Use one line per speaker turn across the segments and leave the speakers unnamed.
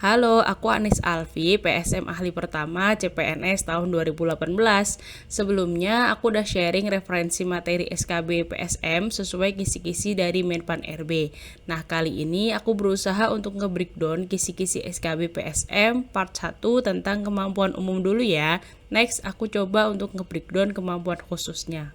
Halo, aku Anis Alfi, PSM Ahli Pertama CPNS tahun 2018. Sebelumnya, aku udah sharing referensi materi SKB PSM sesuai kisi-kisi dari Menpan RB. Nah, kali ini aku berusaha untuk nge-breakdown kisi-kisi SKB PSM part 1 tentang kemampuan umum dulu ya. Next, aku coba untuk nge-breakdown kemampuan khususnya.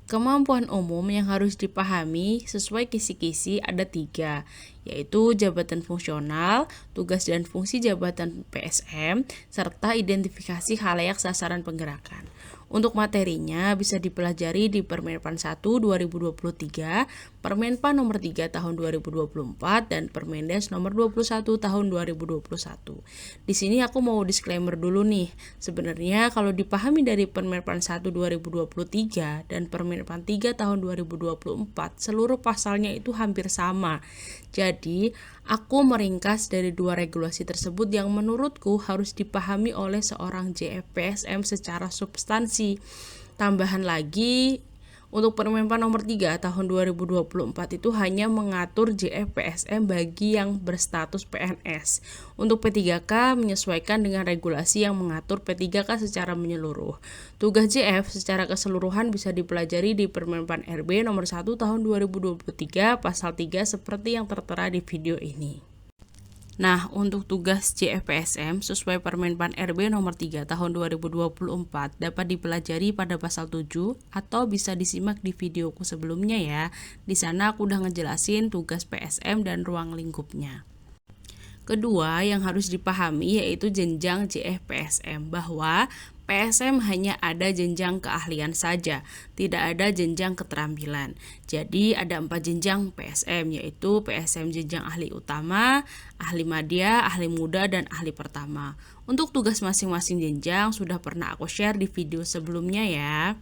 Kemampuan umum yang harus dipahami sesuai kisi-kisi ada 3, yaitu jabatan fungsional, tugas dan fungsi jabatan PSM, serta identifikasi khalayak sasaran penggerakan. Untuk materinya bisa dipelajari di Permenpan 1 2023, Permenpan nomor 3 tahun 2024, dan Permendes nomor 21 tahun 2021. Di sini aku mau disclaimer dulu nih. Sebenarnya kalau dipahami dari Permenpan 1 2023 dan Permenpan 3 tahun 2024, seluruh pasalnya itu hampir sama. Jadi, aku meringkas dari dua regulasi tersebut yang menurutku harus dipahami oleh seorang JFPSM secara substansi. Tambahan lagi, untuk Permenpan nomor 3 tahun 2024 itu hanya mengatur JFPSM bagi yang berstatus PNS. Untuk P3K menyesuaikan dengan regulasi yang mengatur P3K secara menyeluruh. Tugas JF secara keseluruhan bisa dipelajari di Permenpan RB nomor 1 tahun 2023 pasal 3 seperti yang tertera di video ini. Nah, untuk tugas JFPSM sesuai Permenpan RB nomor 3 tahun 2024 dapat dipelajari pada pasal 7 atau bisa disimak di videoku sebelumnya ya. Di sana aku udah ngejelasin tugas PSM dan ruang lingkupnya. Kedua yang harus dipahami yaitu jenjang JFPSM, bahwa PSM hanya ada jenjang keahlian saja, tidak ada jenjang keterampilan. Jadi ada 4 jenjang PSM, yaitu PSM jenjang ahli utama, ahli madya, ahli muda, dan ahli pertama. Untuk tugas masing-masing jenjang sudah pernah aku share di video sebelumnya ya.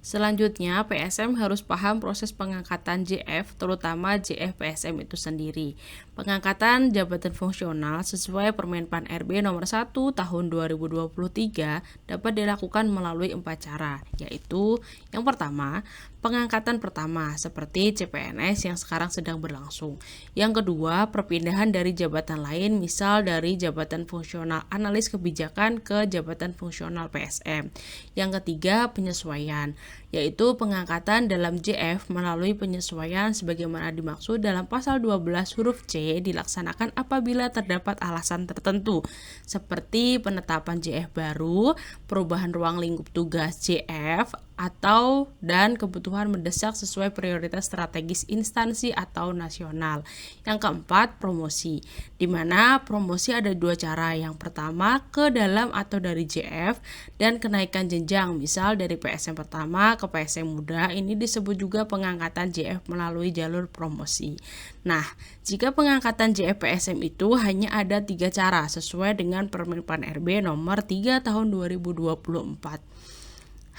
Selanjutnya, PSM harus paham proses pengangkatan JF, terutama JF PSM itu sendiri. Pengangkatan jabatan fungsional sesuai Permenpan RB nomor 1 tahun 2023 dapat dilakukan melalui 4 cara, yaitu yang pertama, pengangkatan pertama seperti CPNS yang sekarang sedang berlangsung. Yang kedua, perpindahan dari jabatan lain, misal dari jabatan fungsional analis kebijakan ke jabatan fungsional PSM. Yang ketiga, penyesuaian, yaitu pengangkatan dalam JF melalui penyesuaian sebagaimana dimaksud dalam pasal 12 huruf C dilaksanakan apabila terdapat alasan tertentu seperti penetapan JF baru, perubahan ruang lingkup tugas JF, atau dan kebutuhan mendesak sesuai prioritas strategis instansi atau nasional. Yang keempat, promosi, di mana promosi ada 2 cara. Yang pertama, ke dalam atau dari JF, dan kenaikan jenjang, misal dari PSM pertama ke PSM muda, ini disebut juga pengangkatan JF melalui jalur promosi. Nah, jika pengangkatan JF PSM itu hanya ada 3 cara sesuai dengan Permenpan RB nomor 3 tahun 2024.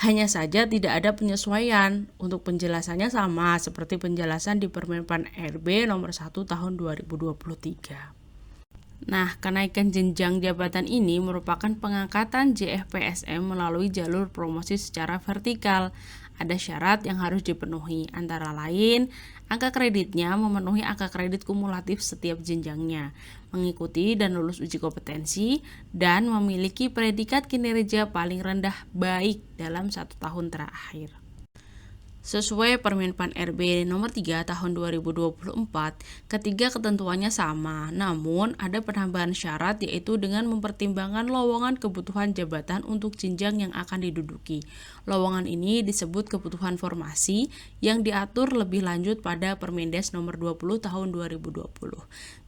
Hanya saja tidak ada penyesuaian. Untuk penjelasannya sama seperti penjelasan di Permenpan RB nomor 1 tahun 2023. Nah, kenaikan jenjang jabatan ini merupakan pengangkatan JFPSM melalui jalur promosi secara vertikal. Ada syarat yang harus dipenuhi, antara lain angka kreditnya memenuhi angka kredit kumulatif setiap jenjangnya, mengikuti dan lulus uji kompetensi, dan memiliki predikat kinerja paling rendah baik dalam 1 tahun terakhir. Sesuai Permenpan RB nomor 3 tahun 2024, ketiga ketentuannya sama, namun ada penambahan syarat yaitu dengan mempertimbangkan lowongan kebutuhan jabatan untuk jenjang yang akan diduduki. Lowongan ini disebut kebutuhan formasi yang diatur lebih lanjut pada Permendes nomor 20 tahun 2020.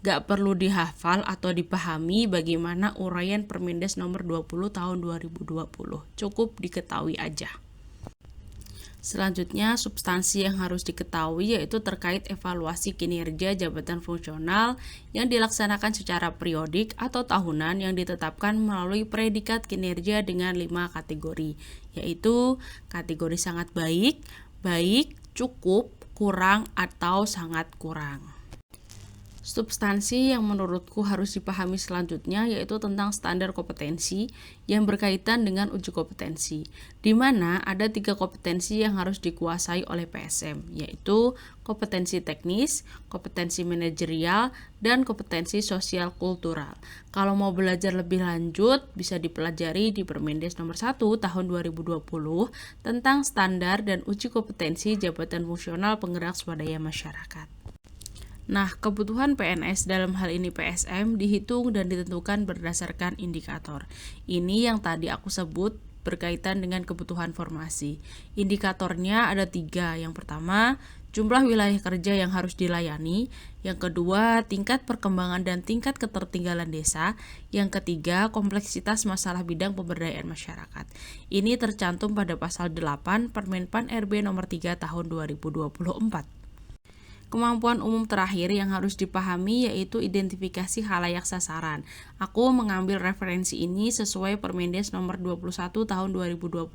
Gak perlu dihafal atau dipahami bagaimana uraian Permendes nomor 20 tahun 2020, cukup diketahui aja. Selanjutnya, substansi yang harus diketahui yaitu terkait evaluasi kinerja jabatan fungsional yang dilaksanakan secara periodik atau tahunan yang ditetapkan melalui predikat kinerja dengan 5 kategori, yaitu kategori sangat baik, baik, cukup, kurang, atau sangat kurang. Substansi yang menurutku harus dipahami selanjutnya yaitu tentang standar kompetensi yang berkaitan dengan uji kompetensi, di mana ada 3 kompetensi yang harus dikuasai oleh PSM, yaitu kompetensi teknis, kompetensi manajerial, dan kompetensi sosial kultural. Kalau mau belajar lebih lanjut, bisa dipelajari di Permendes nomor 1 tahun 2020 tentang standar dan uji kompetensi jabatan fungsional penggerak swadaya masyarakat. Nah, kebutuhan PNS dalam hal ini PSM dihitung dan ditentukan berdasarkan indikator. Ini yang tadi aku sebut berkaitan dengan kebutuhan formasi. Indikatornya ada 3. Yang pertama, jumlah wilayah kerja yang harus dilayani. Yang kedua, tingkat perkembangan dan tingkat ketertinggalan desa. Yang ketiga, kompleksitas masalah bidang pemberdayaan masyarakat. Ini tercantum pada pasal 8 Permenpan RB nomor 3 tahun 2024. Kemampuan umum terakhir yang harus dipahami yaitu identifikasi khalayak sasaran. Aku mengambil referensi ini sesuai Permendes nomor 21 tahun 2021,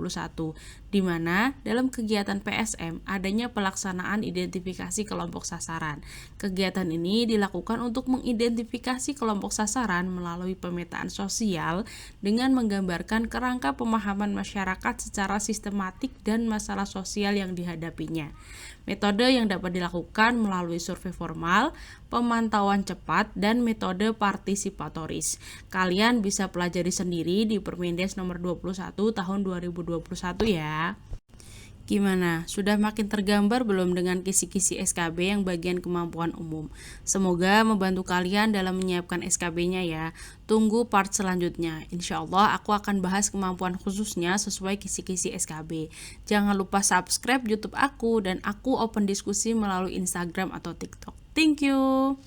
di mana dalam kegiatan PSM adanya pelaksanaan identifikasi kelompok sasaran. Kegiatan ini dilakukan untuk mengidentifikasi kelompok sasaran melalui pemetaan sosial dengan menggambarkan kerangka pemahaman masyarakat secara sistematik dan masalah sosial yang dihadapinya. Metode yang dapat dilakukan melalui survei formal, pemantauan cepat, dan metode partisipatoris. Kalian bisa pelajari sendiri di Permendes nomor 21 tahun 2021 ya. Gimana? Sudah makin tergambar belum dengan kisi-kisi SKB yang bagian kemampuan umum? Semoga membantu kalian dalam menyiapkan SKB-nya ya. Tunggu part selanjutnya. Insya Allah aku akan bahas kemampuan khususnya sesuai kisi-kisi SKB. Jangan lupa subscribe YouTube aku dan aku open diskusi melalui Instagram atau TikTok. Thank you.